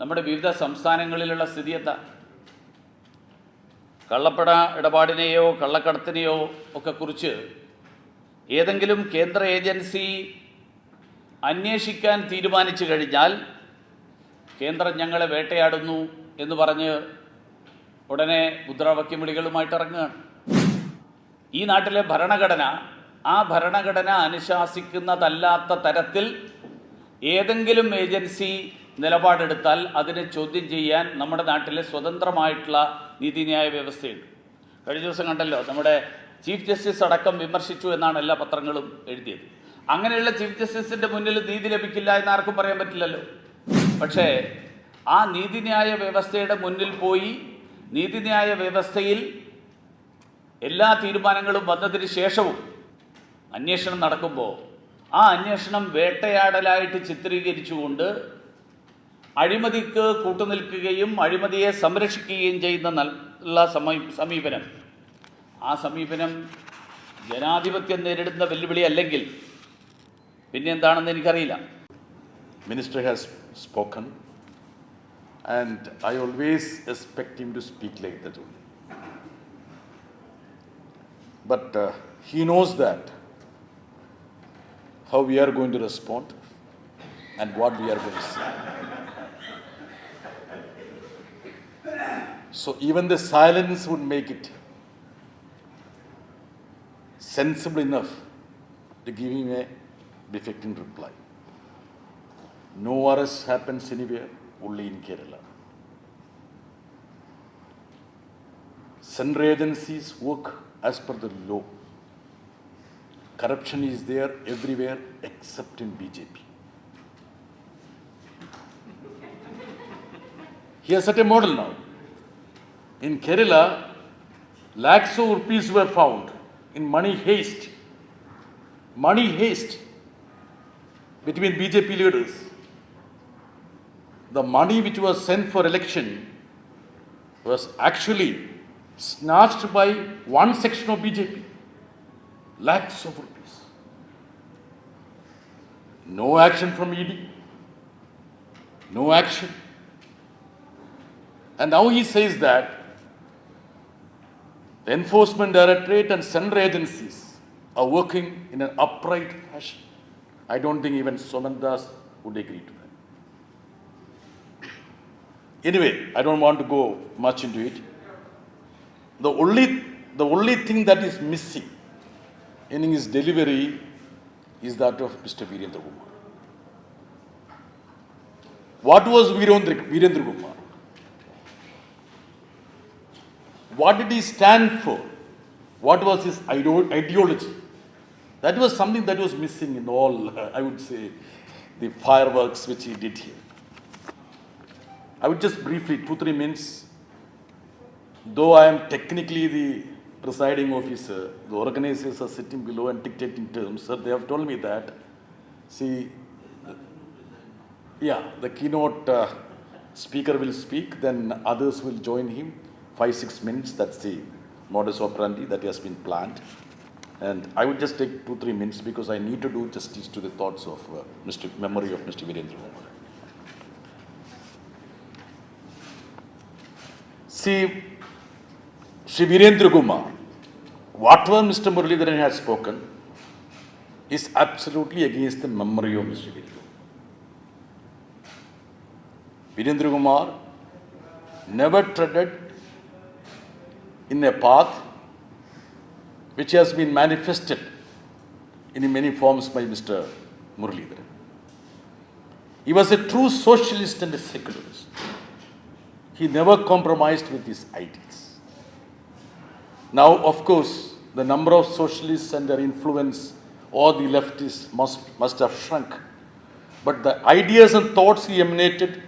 നമ്മുടെ വിവിധ സംസ്ഥാനങ്ങളിലുള്ള സ്ഥിതി എന്താ? കള്ളപ്പണ ഇടപാടിനെയോ കള്ളക്കടത്തിനെയോ ഒക്കെ കുറിച്ച് ഏതെങ്കിലും കേന്ദ്ര ഏജൻസി അന്വേഷിക്കാൻ തീരുമാനിച്ചു കഴിഞ്ഞാൽ കേന്ദ്രം ഞങ്ങളെ വേട്ടയാടുന്നു എന്ന് പറഞ്ഞ് ഉടനെ മുദ്രാവാക്യം വിളികളുമായിട്ട് ഇറങ്ങുകയാണ്. ഈ നാട്ടിലെ ഭരണഘടന ആ ഭരണഘടന അനുശാസിക്കുന്നതല്ലാത്ത തരത്തിൽ ഏതെങ്കിലും ഏജൻസി നിലപാടെടുത്താൽ അതിനെ ചോദ്യം ചെയ്യാൻ നമ്മുടെ നാട്ടിലെ സ്വതന്ത്രമായിട്ടുള്ള നീതിന്യായ വ്യവസ്ഥയുണ്ട്. കഴിഞ്ഞ ദിവസം കണ്ടല്ലോ, നമ്മുടെ ചീഫ് ജസ്റ്റിസ് അടക്കം വിമർശിച്ചു എന്നാണ് എല്ലാ പത്രങ്ങളും എഴുതിയത്. അങ്ങനെയുള്ള ചീഫ് ജസ്റ്റിസിൻ്റെ മുന്നിൽ നീതി ലഭിക്കില്ല എന്നാർക്കും പറയാൻ പറ്റില്ലല്ലോ. പക്ഷേ ആ നീതിന്യായ വ്യവസ്ഥയുടെ മുന്നിൽ പോയി നീതിന്യായ വ്യവസ്ഥയിൽ എല്ലാ തീരുമാനങ്ങളും വന്നതിന് ശേഷവും അന്വേഷണം നടക്കുമ്പോൾ ആ അന്വേഷണം വേട്ടയാടലായിട്ട് ചിത്രീകരിച്ചുകൊണ്ട് അഴിമതിക്ക് കൂട്ടുനിൽക്കുകയും അഴിമതിയെ സംരക്ഷിക്കുകയും ചെയ്യുന്ന നല്ല സമീപനം, ആ സമീപനം ജനാധിപത്യം നേരിടുന്ന വെല്ലുവിളി അല്ലെങ്കിൽ പിന്നെ എന്താണെന്ന് എനിക്കറിയില്ല. Minister has spoken and I always expect him to speak like that only. But he knows that how we are going to respond and what we are going to say. So even the silence would make it sensible enough to give him a befitting reply. No arrest happens anywhere, only in Kerala. Central agencies work as per the law. Corruption is there everywhere except in BJP. He has set a model now. In Kerala, lakhs of rupees were found in money heist between BJP leaders. The money which was sent for election was actually snatched by one section of BJP. Lakhs of rupees. No action from ED. No action. And now he says that the Enforcement Directorate and central agencies are working in an upright fashion. I don't think even Soman Das would agree to that. Anyway, I don't want to go much into it. The only thing that is missing in his delivery is that of Mr. Virendra Kumar. What was Virendra Kumar? What did he stand for? What was his ideology? That was something that was missing in all, I would say, the fireworks which he did here. I would just briefly, 2-3 minutes, though I am technically the presiding officer, the organizers are sitting below and dictating terms. Sir, they have told me that, see, the keynote speaker will speak, then others will join him. 5-6 minutes, that's the modus operandi that has been planned. And I would just take 2-3 minutes because I need to do justice to the thoughts of memory of Mr. Virendra Kumar. See, Shri Virendra Kumar, whatever Mr. Muralidharan has spoken is absolutely against the memory of Mr. Virendra. Virendra Kumar never treaded in a path which has been manifested in many forms by Mr. Muralidharan. He was a true socialist and a secularist. He never compromised with his ideals. Now, of course, the number of socialists and their influence or the leftists must have shrunk. But the ideas and thoughts he emanated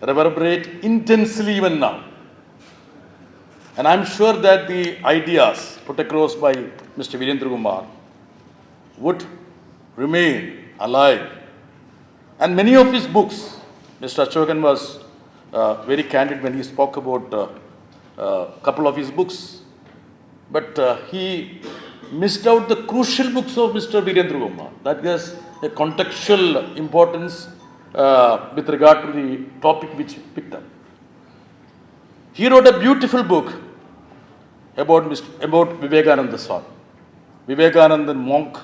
reverberate intensely even now. And I'm sure that the ideas put across by Mr. Virendra Kumar would remain alive. And many of his books, Mr. Ashokan was very candid when he spoke about a couple of his books. But he missed out the crucial books of Mr. Virendra Kumar. That has a contextual importance with regard to the topic which he picked up. He wrote a beautiful book about Vivekananda Swami, Vivekananda monk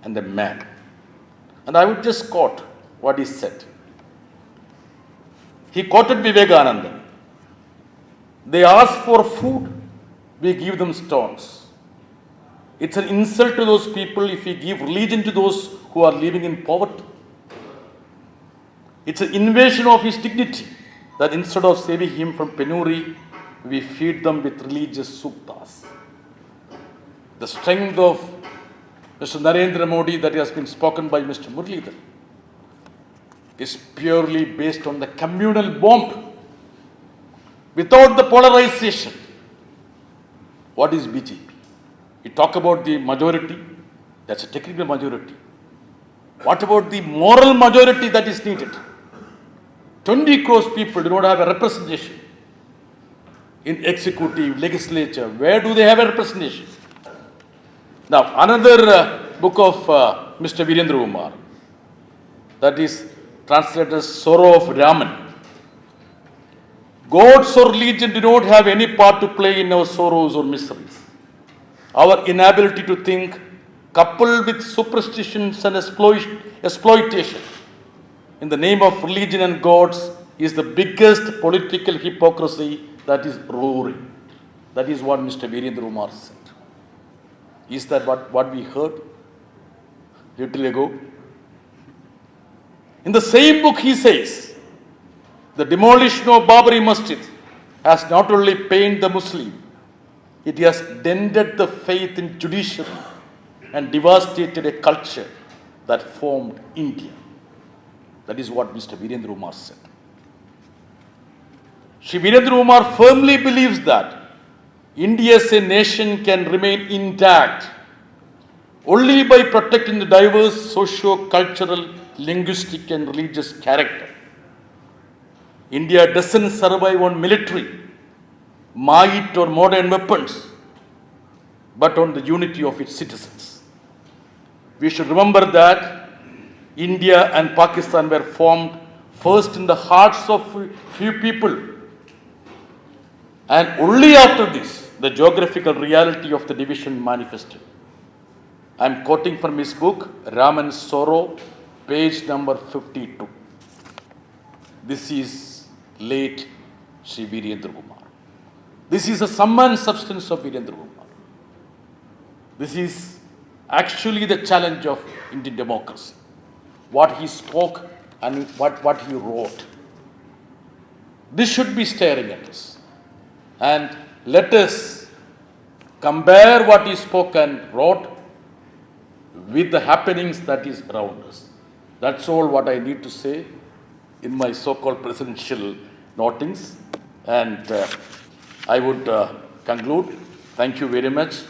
and a man. And I would just quote what he said. He quoted Vivekananda. They ask for food, we give them stones. It's an insult to those people if we give religion to those who are living in poverty. It's an invasion of his dignity that instead of saving him from penury, we feed them with religious suktas. The strength of Mr. Narendra Modi that has been spoken by Mr. Muralidharan is purely based on the communal bomb. Without the polarization, what is BJP? We talk about the majority, that's a technical majority. What about the moral majority that is needed? 20 crores people do not have a representation in executive, legislature. Where do they have a representation? Now, another book of Mr. Virendra Kumar, that is translated as Sorrow of Raman. Gods or religion do not have any part to play in our sorrows or miseries. Our inability to think, coupled with superstitions and exploitation in the name of religion and gods, is the biggest political hypocrisy that is roaring. That is what Mr. Virendra Kumar said. Is that what we heard a little ago? In the same book he says, the demolition of Babri Masjid has not only pained the Muslim, it has dented the faith in judiciary and devastated a culture that formed India. That is what Mr. Virendra Kumar said. Shri Virendra Kumar firmly believes that India as a nation can remain intact only by protecting the diverse socio-cultural, linguistic and religious character. India doesn't survive on military, might or modern weapons, but on the unity of its citizens. We should remember that India and Pakistan were formed first in the hearts of few people, and only after this the geographical reality of the division manifested. I am quoting from his book, Raman's Sorrow, page number 52. This is late Sri Virendra Kumar. This is the sum and substance of Virendra Kumar. This is actually the challenge of Indian democracy. What he spoke and what he wrote. This should be staring at us. And let us compare what he spoke and wrote with the happenings that is around us. That's all what I need to say in my so-called presidential notings. And I would conclude. Thank you very much.